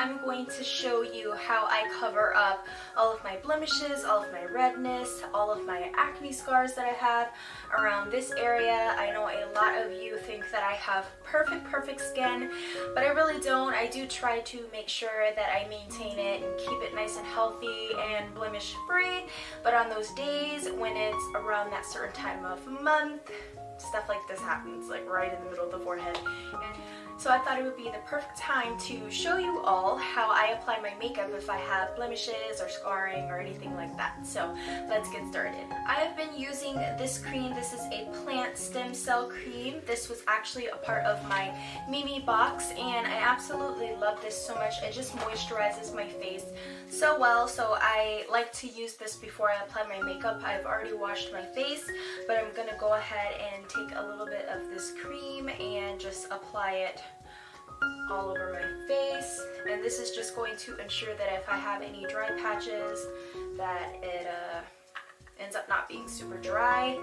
I'm going to show you how I cover up all of my blemishes, all of my redness, all of my acne scars that I have around this area. I know a lot of you think that I have perfect skin, but I really don't. I do try to make sure that I maintain it and keep it nice and healthy and blemish free, but on those days when it's around that certain time of month, stuff like this happens, like right in the middle of the forehead. And so I thought it would be the perfect time to show you all how I apply my makeup if I have blemishes or scarring or anything like that. So let's get started. I have been using this cream. This is a plant stem cell cream. This was actually a part of my Mimi box, and I absolutely love this so much. It just moisturizes my face so well, so I like to use this before I apply my makeup. I've already washed my face, but I'm gonna go ahead and take a little bit of this cream and just apply it all over my face. And this is just going to ensure that if I have any dry patches, that it ends up not being super dry,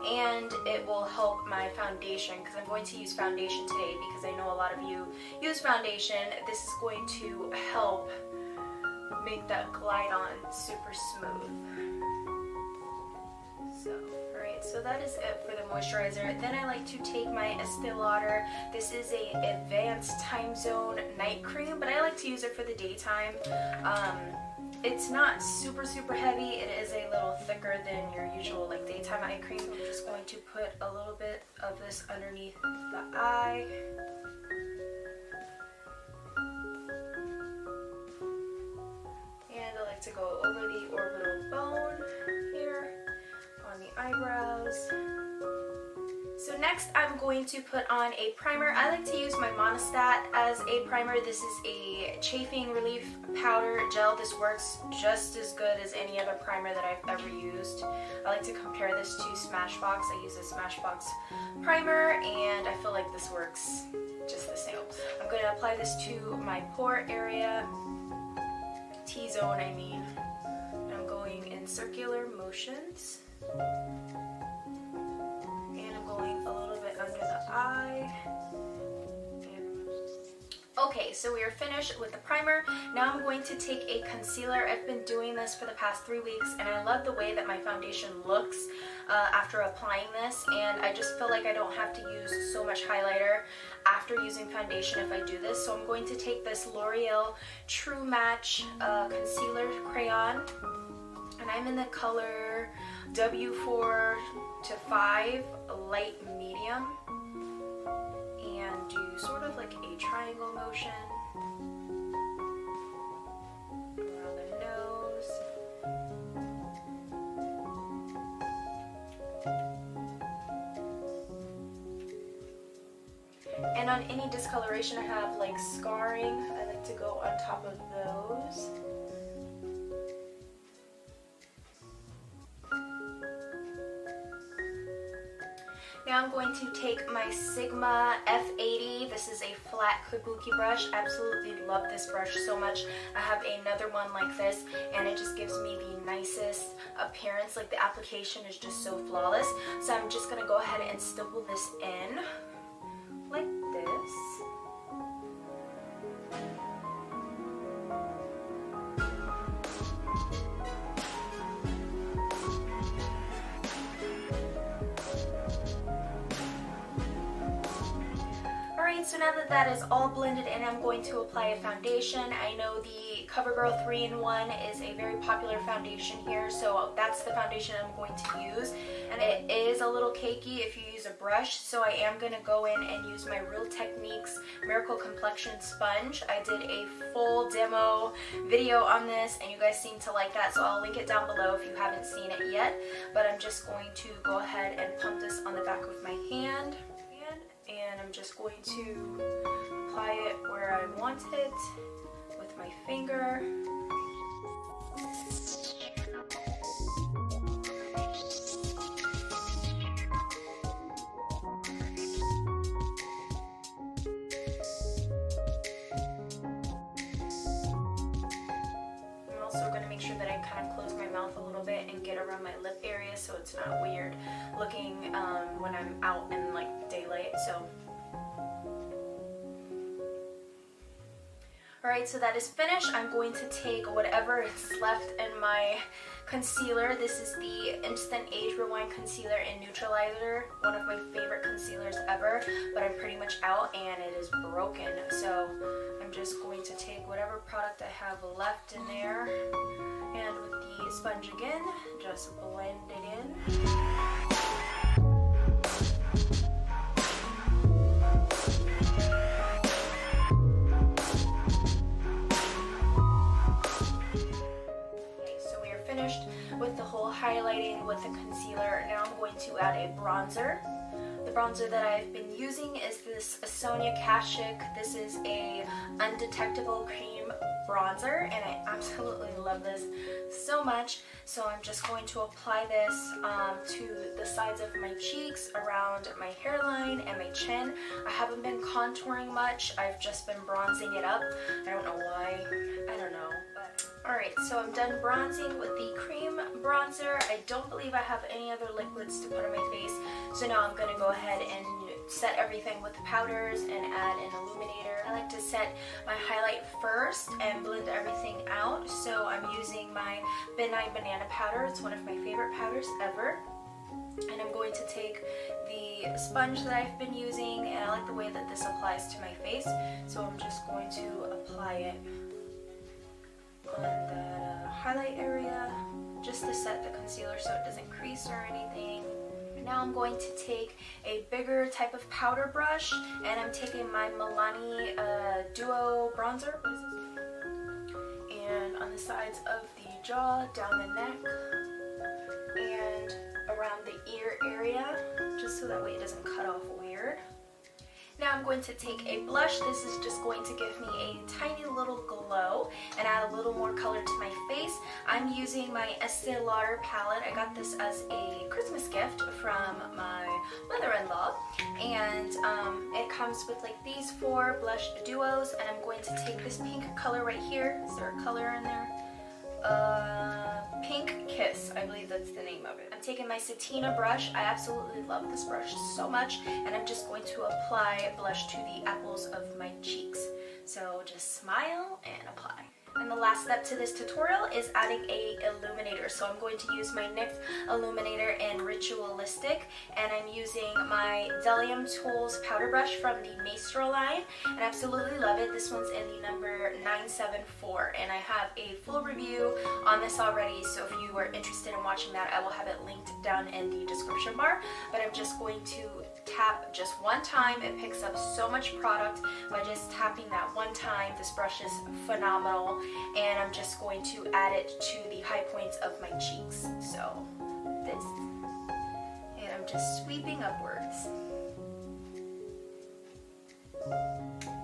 and it will help my foundation, because I'm going to use foundation today because I know a lot of you use foundation. This is going to help make that glide on super smooth. So that is it for the moisturizer. Then I like to take my Estee Lauder. This is a advanced time zone night cream, but I like to use it for the daytime. It's not super heavy. It is a little thicker than your usual like daytime eye cream. I'm just going to put a little bit of this underneath the eye. And I like to go over the orbital bone here on the eyebrows. So next I'm going to put on a primer. I like to use my Monistat as a primer. This is a chafing relief powder gel. This works just as good as any other primer that I've ever used. I like to compare this to Smashbox. I use a Smashbox primer, and I feel like this works just the same. I'm going to apply this to my pore area, T-zone I mean. And I'm going in circular motions. And I'm going a little bit under the eye. Okay, so we are finished with the primer. Now I'm going to take a concealer. I've been doing this for the past 3 weeks, and I love the way that my foundation looks after applying this, and I just feel like I don't have to use so much highlighter after using foundation if I do this. So I'm going to take this L'Oreal True Match concealer crayon, and I'm in the color W4 to 5 light medium, and do sort of like a triangle motion around the nose. And on any discoloration I have, like scarring, I like to go on top of those. Now I'm going to take my Sigma F80. This is a flat kabuki brush. Absolutely love this brush so much. I have another one like this, and it just gives me the nicest appearance. Like the application is just so flawless. So I'm just going to go ahead and stipple this in like this. So now that that is all blended in, I'm going to apply a foundation. I know the CoverGirl 3-in-1 is a very popular foundation here, so that's the foundation I'm going to use. And it is a little cakey if you use a brush, so I am going to go in and use my Real Techniques Miracle Complexion Sponge. I did a full demo video on this, and you guys seem to like that, so I'll link it down below if you haven't seen it yet. But I'm just going to go ahead and pump this on the back of my hand. And I'm just going to apply it where I want it with my finger. I'm also going to make sure that I kind of close my mouth a little bit and get around my lip area so it's not weird looking when I'm out in like daylight. So Alright, so that is finished. I'm going to take whatever is left in my concealer. This is the InstantAgeRewind concealer in Neutralizer, one of my favorite concealers ever, but I'm pretty much out and it is broken. So I'm just going to take whatever product I have left in there, and with the sponge again, just blend it in. With the whole highlighting with the concealer, now I'm going to add a bronzer. The bronzer that I've been using is this Sonia Kashuk. This is a undetectable cream bronzer, and I absolutely love this so much. So I'm just going to apply this to the sides of my cheeks, around my hairline and my chin. I haven't been contouring much. I've just been bronzing it up. I don't know why. I don't know. Alright, so I'm done bronzing with the cream bronzer. I don't believe I have any other liquids to put on my face. So now I'm going to go ahead and set everything with the powders and add an illuminator. I like to set my highlight first and blend everything out. So I'm using my Midnight Banana powder. It's one of my favorite powders ever. And I'm going to take the sponge that I've been using, and I like the way that this applies to my face. So I'm just going to apply it on that highlight area, just to set the concealer so it doesn't crease or anything. Now I'm going to take a bigger type of powder brush, and I'm taking my Milani Duo bronzer. What is this? And on the sides of the jaw, down the neck, and around the ear area, just so that way it doesn't cut off weird. Now I'm going to take a blush. This is just going to give me a tiny little glow and add a little more color to my face. I'm using my Estee Lauder palette. I got this as a Christmas gift from my mother-in-law, and it comes with like these 4 blush duos, and I'm going to take this pink color right here. Is there a color in there? Pink Kiss, I believe that's the name of it. I'm taking my Satina brush. I absolutely love this brush so much, and I'm just going to apply blush to the apples of my cheeks. So just smile and apply. And the last step to this tutorial is adding a illuminator. So I'm going to use my NYX illuminator in Ritualistic, and I'm using my Delium Tools powder brush from the Maestro line, and I absolutely love it. This one's in the number 974, and I have a full review on this already, so if you are interested in watching that, I will have it linked down in the description bar. But I'm just going to tap just one time. It picks up so much product by just tapping that one time. This brush is phenomenal, and I'm just going to add it to the high points of my cheeks. So this, and I'm just sweeping upwards.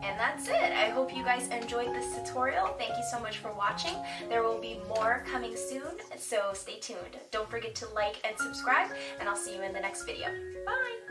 And that's it. I hope you guys enjoyed this tutorial. Thank you so much for watching. There will be more coming soon, so stay tuned. Don't forget to like and subscribe, and I'll see you in the next video. Bye!